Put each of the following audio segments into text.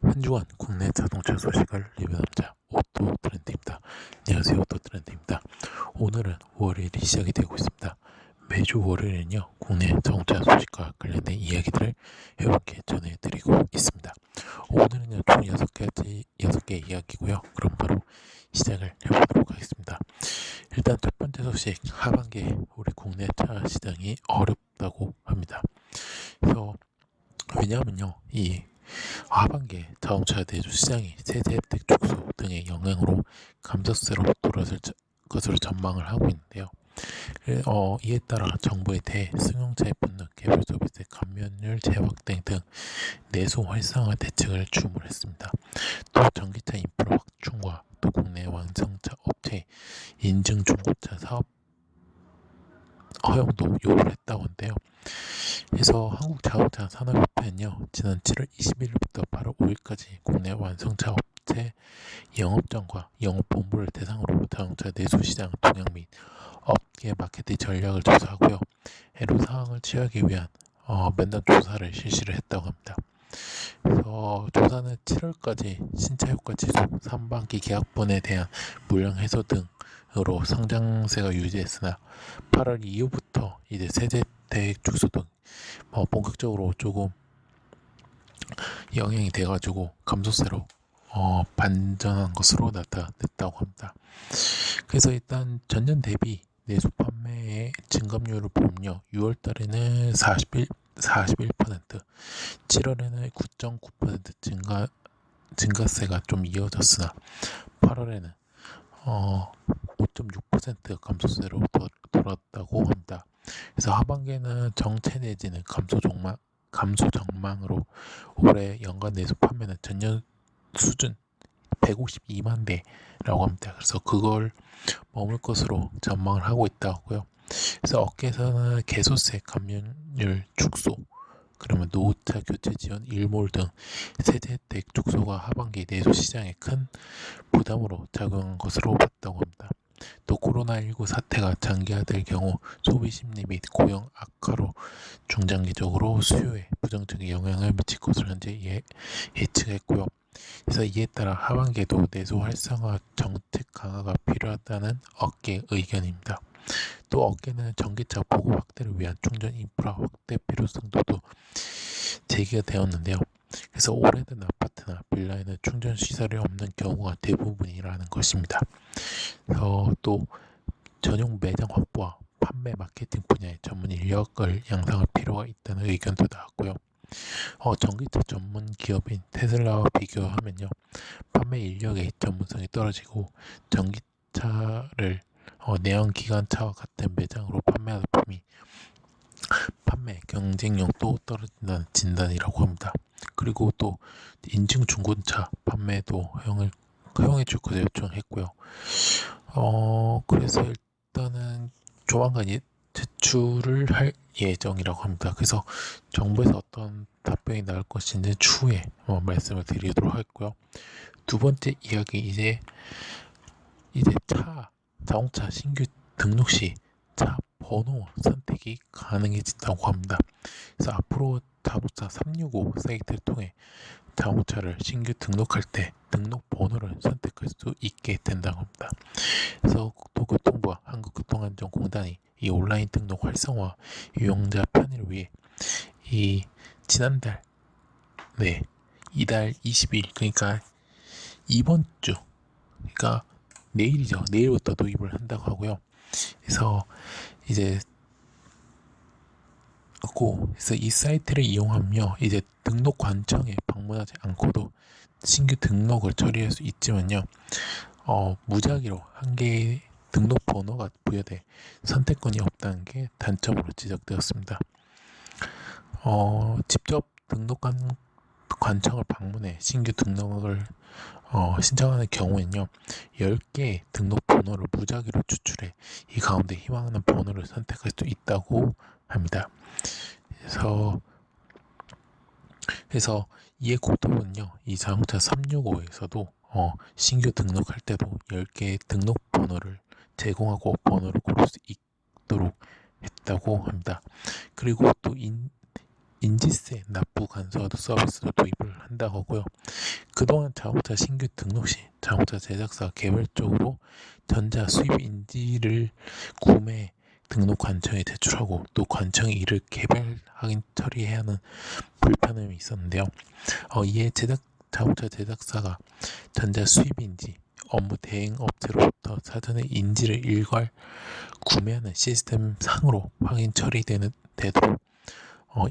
한 주간 국내 자동차 소식을 리뷰합니다. 오토 트렌드입니다. 안녕하세요, 오토 트렌드입니다. 오늘은 월요일이 시작이 되고 있습니다. 매주 월요일은요, 국내 자동차 소식과 관련된 이야기들을 여러분께 전해드리고 있습니다. 오늘은요, 총 6개 이야기고요. 그럼 바로 시작을 해보도록 하겠습니다. 일단 첫 번째 소식, 하반기에 우리 국내 차 시장이 어렵다고 합니다. 그래서 왜냐하면요, 이 하반기에 자동차 내수 시장이 세제 혜택 축소 등의 영향으로 감소세로 돌아설 것으로 전망을 하고 있는데요. 이에 따라 정부의 대승용차에 붙는 개별 소비세 감면율 재확대 등 내수 활성화 대책을 주문했습니다. 또 전기차 인프라 확충과 또 국내 완성차 업체 인증 중고차 사업 허용도 요구를 했다고 하는데요. 그래서 한국자동차 산업협회는요, 지난 7월 21일부터 8월 5일까지 국내 완성차 업체 영업장과 영업본부를 대상으로 자동차 내수시장 동향 및 업계 마케팅 전략을 조사하고요, 애로사항을 취하기 위한 면담 조사를 실시를 했다고 합니다. 그래서 조사는 7월까지 신차효과 지수, 3반기 계약분에 대한 물량 해소 등으로 상장세가 유지했으나 8월 이후부터 이제 세제 대액 축소 등 본격적으로 조금 영향이 돼가지고 감소세로 반전한 것으로 나타냈다고 합니다. 그래서 일단 전년 대비 내수 판매의 증감률을 보면요, 6월달에는 41%, 7월에는 9.9% 증가세가 좀 이어졌으나 8월에는 5.6% 감소세로 돌았다고 합니다. 그래서 하반기에는 정체 내지는 감소 전망으로 올해 연간 내수 판매는 전년 수준 152만 대라고 합니다. 그래서 그걸 머물 것으로 전망을 하고 있다고요. 그래서 업계에서는 개소세 감면율 축소, 그러면 노후차 교체 지원 일몰 등 세제 혜택 축소가 하반기 내수 시장에 큰 부담으로 작용한 것으로 봤다고 합니다. 또 코로나19 사태가 장기화될 경우 소비 심리 및 고용 악화로 중장기적으로 수요에 부정적인 영향을 미칠 것으로 현재 예측했고요. 그래서 이에 따라 하반기에도 내수 활성화 정책 강화가 필요하다는 업계 의견입니다. 또 업계는 전기차 보급 확대를 위한 충전 인프라 확대 필요성도도 제기가 되었는데요. 그래서 오래된 아파트나 빌라에는 충전 시설이 없는 경우가 대부분이라는 것입니다. 또 전용 매장 확보와 판매 마케팅 분야의 전문 인력을 양성할 필요가 있다는 의견도 나왔고요. 전기차 전문 기업인 테슬라와 비교하면요, 판매 인력의 전문성이 떨어지고 전기차를 내연 기관차와 같은 매장으로 판매하다 보니 판매 경쟁력도 떨어진다는 진단이라고 합니다. 그리고 또 인증 중고차 판매도 허용해 줄 것을 요청했고요. 그래서 일단은 조만간 제출을 할 예정이라고 합니다. 그래서 정부에서 어떤 답변이 나올 것인지 추후에 말씀을 드리도록 하겠고요. 두 번째 이야기, 이제 자동차 신규 등록 시 차 번호 선택이 가능해진다고 합니다. 그래서 앞으로 자동차 365 사이트를 통해 자동차를 신규 등록할 때 등록 번호를 선택할 수 있게 된다고 합니다. 그래서 국토교통부와 한국교통안전공단이 이 온라인 등록 활성화, 이용자 편의를 위해 지난달, 이달 20일, 그러니까 이번 주, 그러니까 내일이죠. 내일부터 도입을 한다고 하고요. 그래서 이 사이트를 이용하며 이제 등록 관청에 방문하지 않고도 신규 등록을 처리할 수 있지만요, 무작위로 한 개의 등록 번호가 부여돼 선택권이 없다는 게 단점으로 지적되었습니다. 직접 관청을 방문해 신규 등록을 신청하는 경우에는요, 10개의 등록 번호를 무작위로 추출해 이 가운데 희망하는 번호를 선택할 수 있다고 합니다. 그래서 이에 국토부는요, 이 자동차 365에서도 신규 등록할 때도 10개의 등록 번호를 제공하고 번호를 고를 수 있도록 했다고 합니다. 그리고 또 인지세 납부 간소화도 서비스도 도입을 한다고 하고요. 그동안 자동차 신규 등록 시 자동차 제작사 개별적으로 전자 수입 인지를 구매 등록 관청에 제출하고 또 관청이 이를 개별 확인 처리해야 하는 불편함이 있었는데요. 이에 자동차 제작사가 전자 수입 인지 업무 대행 업체로부터 사전에 인지를 일괄 구매하는 시스템 상으로 확인 처리되는 되도록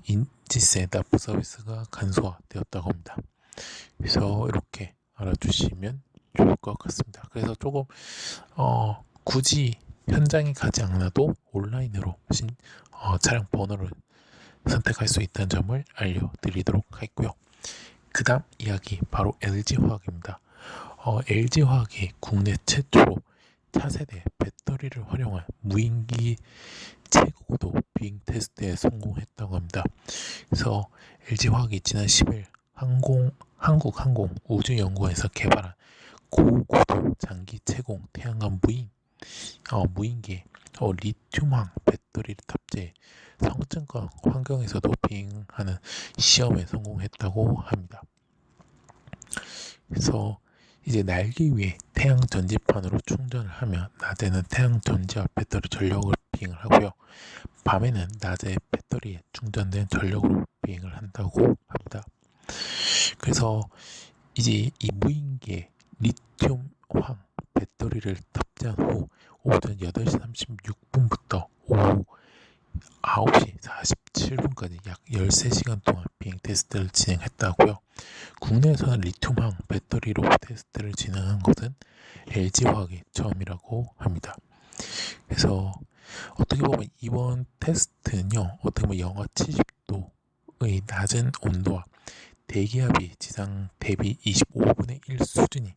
인지세 납부 서비스가 간소화되었다고 합니다. 그래서 이렇게 알아주시면 좋을 것 같습니다. 그래서 조금 굳이 현장에 가지 않아도 온라인으로 차량 번호를 선택할 수 있다는 점을 알려드리도록 하겠고요. 그 다음 이야기 바로 LG화학입니다. LG화학이 국내 최초로 차세대 배터리를 활용한 무인기 최고도 비행 테스트에 성공했다고 합니다. 그래서 LG화학이 지난 10일 한국항공우주연구원에서 개발한 고고도 장기 채공 태양광 무인기에 리튬황 배터리를 탑재해 성층권 환경에서도 비행하는 시험에 성공했다고 합니다. 그래서 이제 날기 위해 태양 전지판으로 충전을 하면 낮에는 태양 전지와 배터리 전력을 비행을 하고요. 밤에는 낮에 배터리에 충전된 전력으로 비행을 한다고 합니다. 그래서 이제 이 무인기에 리튬황 배터리를 탑재한 후 오전 8시 36분부터 오후 9시 47분까지 약 13시간 동안 비행 테스트를 진행했다고요. 국내에서는 리튬황 배터리로 테스트를 진행한 것은 LG화학이 처음이라고 합니다. 그래서 어떻게 보면 이번 테스트는요, 어떻게 보면 영하 70도의 낮은 온도와 대기압이 지상 대비 25분의 1 수준이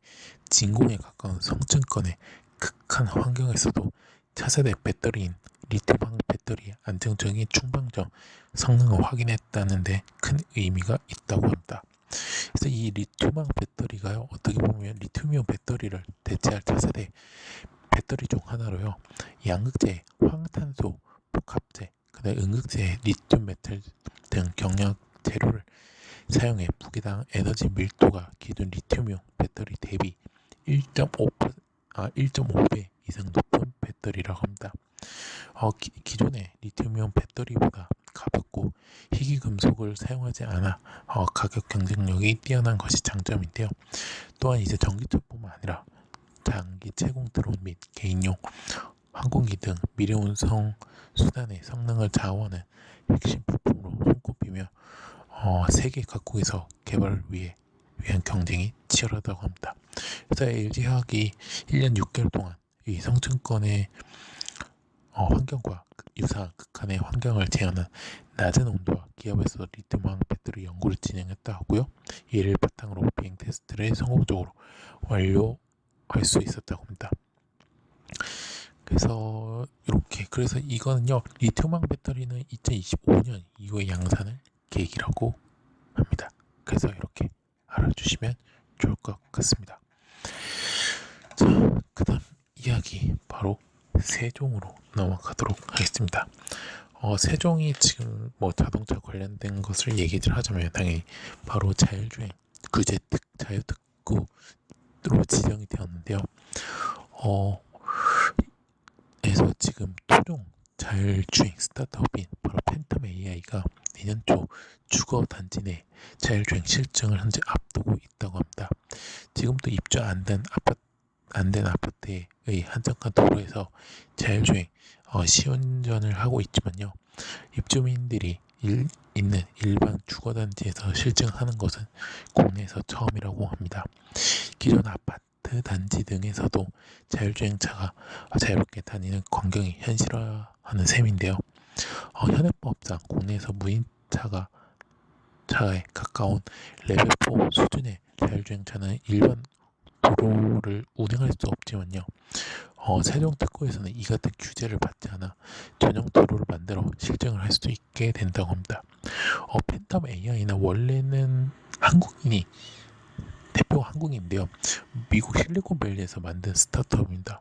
진공에 가까운 성층권의 극한 환경에서도 차세대 배터리인 리튬황 배터리의 안정적인 충방전 성능을 확인했다는 데 큰 의미가 있다고 합니다. 그래서 이 리튬황 배터리가요, 어떻게 보면 리튬이온 배터리를 대체할 차세대 배터리 중 하나로요, 양극재, 황탄소, 복합재, 그다음 응극재, 리튬 메탈 등 경량 재료를 사용해 무게당 에너지 밀도가 기존 리튬이온 배터리 대비 1.5배 이상 높은 배터리라고 합니다. 기존의 리튬이온 배터리보다 가볍고 희귀금속을 사용하지 않아 가격 경쟁력이 뛰어난 것이 장점인데요. 또한 이제 전기차뿐만 아니라 장기 채공 드론 및 개인용 항공기 등 미래 운송 수단의 성능을 좌우하는 핵심 부품으로 손꼽히며 세계 각국에서 개발을 위한 경쟁이 치열하다고 합니다. 그래서 LG화학이 1년 6개월 동안 이 성층권의 환경과 유사한 극한의 환경을 재현한 낮은 온도와 기압에서 리튬황 배터리 연구를 진행했다 하고요. 이를 바탕으로 비행 테스트를 성공적으로 완료할 수 있었다고 합니다. 그래서 이거는요, 리튬황 배터리는 2025년 이후에 양산을 계획이라고 합니다. 그래서 이렇게 알아주시면 좋을 것 같습니다. 자, 그 다음 이야기 바로 세종으로 넘어가도록 하겠습니다. 세종이 지금 자동차 관련된 것을 얘기를 하자면 당연히 바로 자율주행 자유특구로 지정이 되었는데요. 그래서 지금 토종 자율주행 스타트업인 바로 팬텀 AI가 내년 초 주거 단지 내 자율주행 실증을 현재 앞두고 있다고 합니다. 지금도 입주 안 된 아파트의 한적한 도로에서 자율주행 시운전을 하고 있지만요, 입주민들이 있는 일반 주거단지에서 실증하는 것은 국내에서 처음이라고 합니다. 기존 아파트 단지 등에서도 자율주행차가 자유롭게 다니는 광경이 현실화하는 셈인데요. 현행법상 국내에서 차에 가까운 레벨 4 수준의 자율주행차는 일반 도로를 운행할 수 없지만요, 세종특구에서는 이 같은 규제를 받지 않아 전용 도로를 만들어 실증을 할 수 있게 된다고 합니다. 팬텀 AI는 원래는 대표가 한국인인데요, 미국 실리콘밸리에서 만든 스타트업입니다.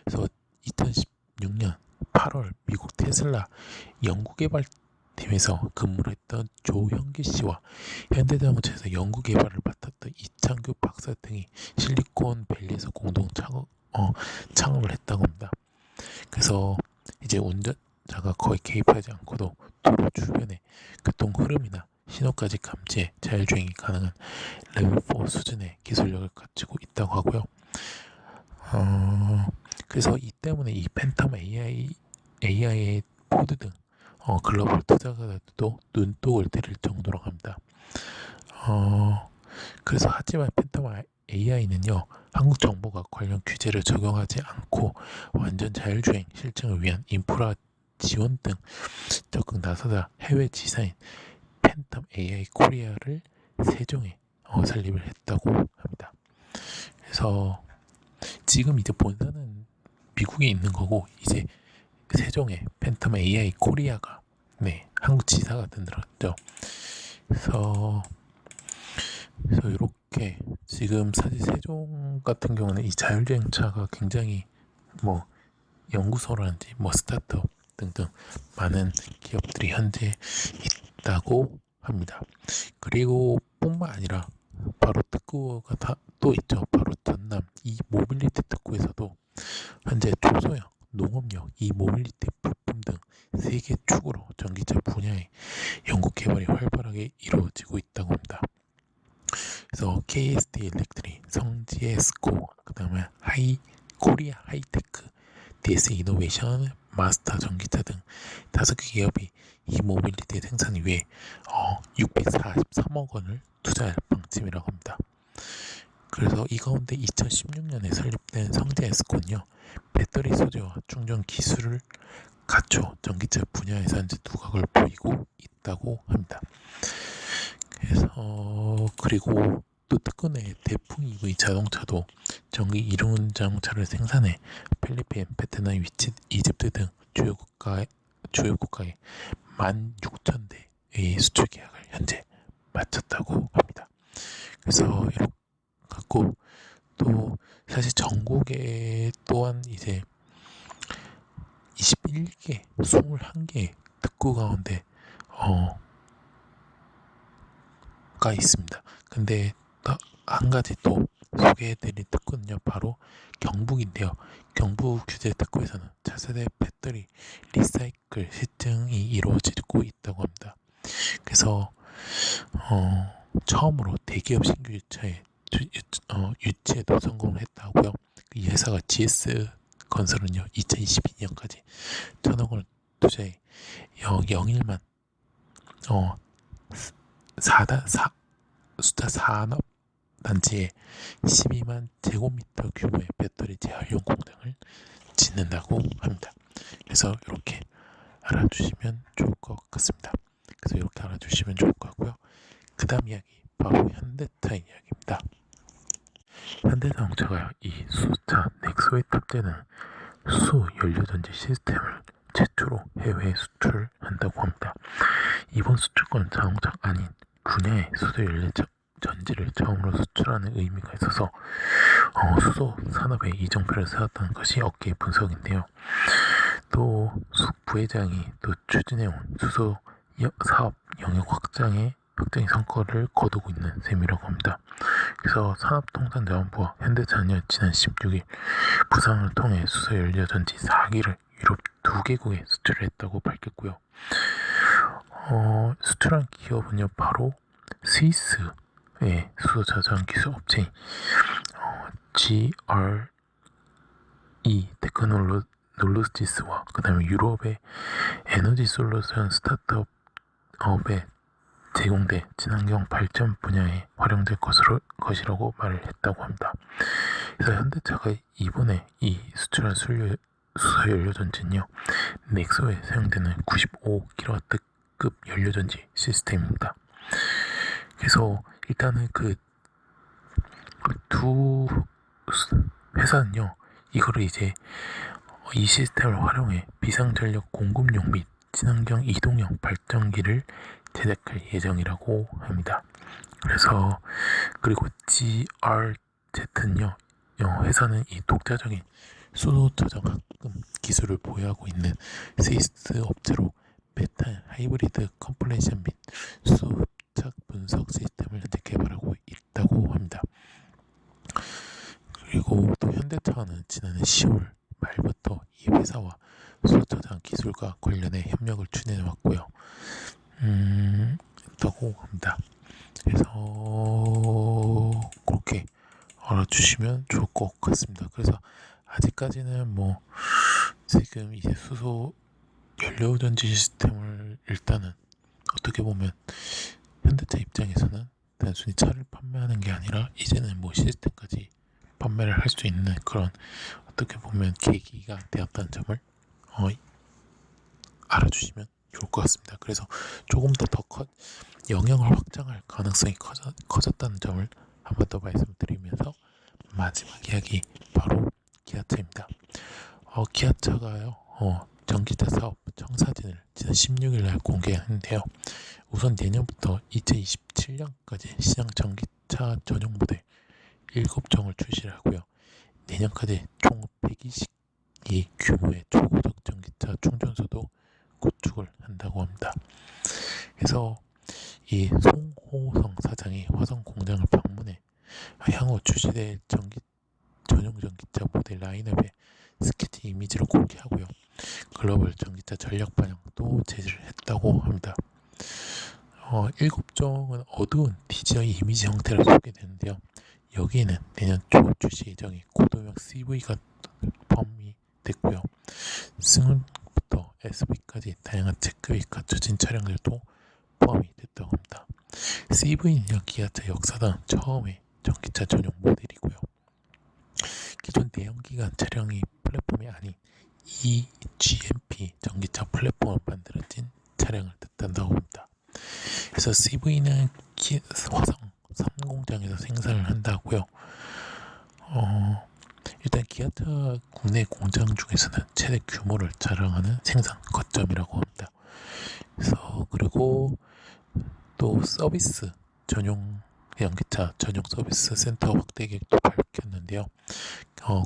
그래서 2016년 8월 미국 테슬라 연구개발 팀에서 근무를 했던 조형기 씨와 현대자동차에서 연구 개발을 맡았던 이창규 박사 등이 실리콘밸리에서 공동 창업을 했다고 합니다. 그래서 이제 운전자가 거의 개입하지 않고도 도로 주변의 교통 흐름이나 신호까지 감지해 자율주행이 가능한 레벨 4 수준의 기술력을 갖추고 있다고 하고요. 그래서 이 때문에 이 팬텀 AI의 포드 등 글로벌 투자가들도 눈독을 들일 정도로 합니다. 그래서 하지만 팬텀 AI는요, 한국 정부가 관련 규제를 적용하지 않고 완전 자율주행 실증을 위한 인프라 지원 등 적극 나서다 해외 지사인 팬텀 AI 코리아를 세종에 설립을 했다고 합니다. 그래서 지금 이제 본사는 미국에 있는 거고, 이제 세종에 팬텀 AI 코리아가 한국 지사가 들었죠. 그래서 이렇게 지금 사실 세종 같은 경우는 이 자율주행차가 굉장히 연구소라든지 스타트업 등등 많은 기업들이 현재 있다고 합니다. 그리고 뿐만 아니라 바로 특구가 또 있죠. 바로 전남 이 모빌리티 특구에서도 현재 조소형, 농업용, 이 모빌리티 부품 등 3개 축으로 전기차 분야의 연구 개발이 활발하게 이루어지고 있다고 합니다. 그래서 KST 일렉트릭, 성지에스코, 그 다음에 코리아 하이테크, DS 이노베이션, 마스터 전기차 등 5개 기업이 이 모빌리티 생산을 위해 643억 원을 투자할 방침이라고 합니다. 그래서 이 가운데 2016년에 설립된 성지에스코는요, 배터리 소재와 충전 기술을 갖춰 전기차 분야에서 현재 두각을 보이고 있다고 합니다. 그래서 그리고 또 특허내 대풍 EV 자동차도 전기 이륜 자동차를 생산해 필리핀, 베트남, 이집트 등 주요 국가에 16,000대의 수출 계약을 현재 마쳤다고 합니다. 그래서 이렇게 갖고 또 사실 전국에 또한 이제 21개, 21개 특구 가운데 가 있습니다. 근데 한 가지 또 소개해드릴 특구는요, 바로 경북인데요. 경북 규제 특구에서는 차세대 배터리 리사이클 시증이 이루어지고 있다고 합니다. 그래서 처음으로 대기업 신규 유치에도 성공을 했다고요. 이 회사가 GS 건설은요, 2022년까지 1,000억 원을 투자해 영일만 숫자 산업 단지에 12만 제곱미터 규모의 배터리 재활용 공장을 짓는다고 합니다. 그래서 이렇게 알아주시면 좋을 것 같습니다. 그래서 이렇게 알아주시면 좋을 것 같고요. 그 다음 이야기 바로 현대차 이야기입니다. 현대자동차가 이 수소차 넥소에 탑재는 수소 연료전지 시스템을 최초로 해외에 수출한다고 합니다. 이번 수출권 자동차 아닌 분야의 수소 연료 전지를 처음으로 수출하는 의미가 있어서 수소 산업에 이정표를 세웠다는 것이 업계의 분석인데요. 또 부회장이 또 추진해온 수소 사업 영역 확장의 성과를 거두고 있는 셈이라고 합니다. 그래서 산업통상자원부와 현대차는 지난 16일 부상을 통해 수소 연료 전지 4기를 유럽 2개국에 수출을 했다고 밝혔고요. 수출한 기업은요, 바로 스위스의 수소 저장 기술 업체인 GRE 테크놀로지스와 그 다음에 유럽의 에너지 솔루션 스타트업에 제공돼 친환경 발전 분야에 활용될 것이라고 말을 했다고 합니다. 그래서 현대차가 이번에 이 수출한 수소 연료전지는요, 넥소에 사용되는 95kW급 연료전지 시스템입니다. 그래서 일단은 그 두 회사는요, 이거를 이제 이 시스템을 활용해 비상전력 공급용 및 친환경 이동형 발전기를 제작할 예정이라고 합니다. 그래서 그리고 GRZ는요, 회사는 이 독자적인 수소 저장 합금 기술을 보유하고 있는 스위스 업체로 메타 하이브리드 컴플레이션 및 수흡착 분석 시스템을 현재 개발하고 있다고 합니다. 그리고 또 현대차는 지난해 10월 말부터 이 회사와 수소저장 기술과 관련해 협력을 추진해 왔고요. 있다고 합니다. 그래서 그렇게 알아주시면 좋을 것 같습니다. 그래서 아직까지는 뭐 지금 이제 수소 연료전지 시스템을 일단은 어떻게 보면 현대차 입장에서는 단순히 차를 판매하는 게 아니라 이제는 뭐 시스템까지 판매를 할 수 있는 그런 어떻게 보면 계기가 되었다는 점을 알아주시면 좋을 것 같습니다. 그래서 조금 더 영역을 확장할 가능성이 커졌다는 점을 한 번 더 말씀드리면서 마지막 이야기 바로 기아차입니다. 기아차가요 전기차 사업 청사진을 지난 16일 날 공개했는데요. 우선 내년부터 2027년까지 시장 전기차 전용 모델 7종을 출시를 하고요. 내년까지 총 120기 규모의 초고속 전기차 충전소도 구축을 한다고 합니다. 그래서 이 송호성 사장이 화성 공장을 방문해 향후 출시될 전용 전기차 모델 라인업의 스케치 이미지를 공개하고요. 글로벌 전기차 전략 반영도 제시를 했다고 합니다. 7종은 어두운 DJI 이미지 형태로 소개되는데요. 여기에는 내년 초 출시 예정인 고도명 CV가 포함이 됐고요. 승용부터 SV까지 다양한 체급이 갖춰진 차량들도 포함이 됐다고 합니다. CV는요, 기아차 역사상 처음의 전기차 전용 모델이고요. 기존 내연기관 차량이 플랫폼이 아닌 eGMP 전기차 플랫폼을 만들어진 차량을 뜻한다고 합니다. 그래서 CV는 화성 3공장에서 생산을 한다고요. 일단 기아차 국내 공장 중에서는 최대 규모를 자랑하는 생산 거점이라고 합니다. 그래서 그리고 또 서비스 전용 전기차 전용 서비스 센터 확대 계획도 밝혔는데요.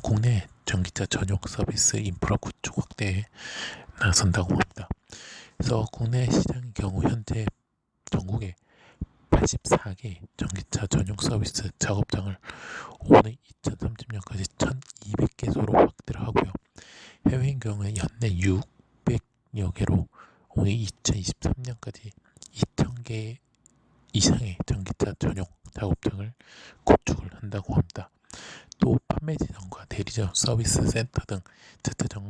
국내 전기차 전용 서비스 인프라 구축 확대에 나선다고 합니다. 그래서 국내 시장의 경우 현재 전국에 84개 전기차 전용 서비스 작업장을 오는 2030년까지 1200개소로 확대를 하고요. 해외인 경우에 연내 600여 개로 오는 2023년까지 2000개 이상의 전기차 전용 작업장을 구축을 한다고 합니다. 또 판매 지점과 대리점 서비스 센터 등 자체적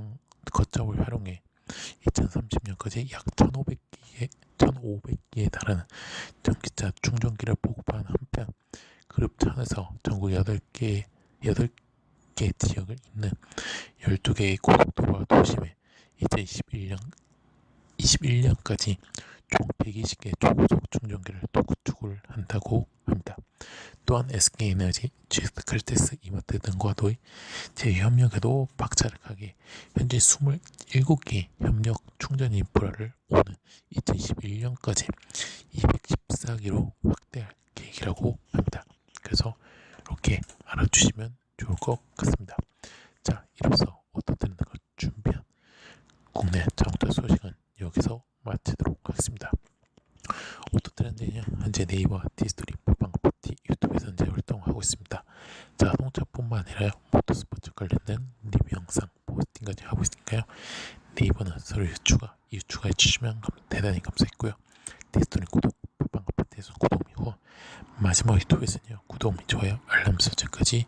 거점을 활용해 2030년까지 약 1,500개에 달하는 전기차 충전기를 보급하는 한편 그룹차 안에서 전국 8개 지역을 잇는 12개의 고속도로와 도심에 2021년까지 총 120개 초고속 충전기를 또 구축을 한다고 합니다. 또한 SK에너지, GS칼텍스, 이마트 등과도의 제휴협력에도 박차를 가게 현재 27개 협력 충전 인프라를 오는 2021년까지 214개로 확대할 계획이라고 합니다. 그래서 이렇게 알아주시면 좋을 것 같습니다. 자, 이로써 오토트렌드가 준비한 국내 자동차 소식은 여기서 마치도록 하겠습니다. 오토트렌드는 현재 네이버, 티스토리, 팟빵,파티, 유튜브에서 현재 활동하고 있습니다. 자동차뿐만 아니라 모터스포츠 관련된 리뷰 영상, 포스팅까지 하고 있으니까요. 네이버는 서로 유추가해 주시면 대단히 감사했고요. 티스토리 구독, 팟빵,파티에서 구독 및 후원, 마지막 유튜브에서는요 구독 및 좋아요, 알람 설정까지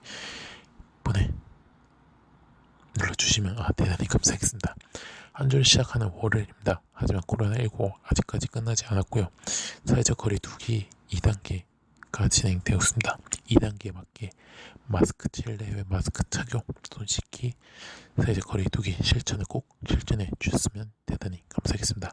눌러주시면 대단히 감사하겠습니다. 한 주를 시작하는 월요일입니다. 하지만 코로나19 아직까지 끝나지 않았고요. 사회적 거리 두기 2단계가 진행되었습니다. 2단계에 맞게 마스크 실내외 마스크 착용, 손 씻기, 사회적 거리 두기 실천을 꼭 실천해 주셨으면 대단히 감사하겠습니다.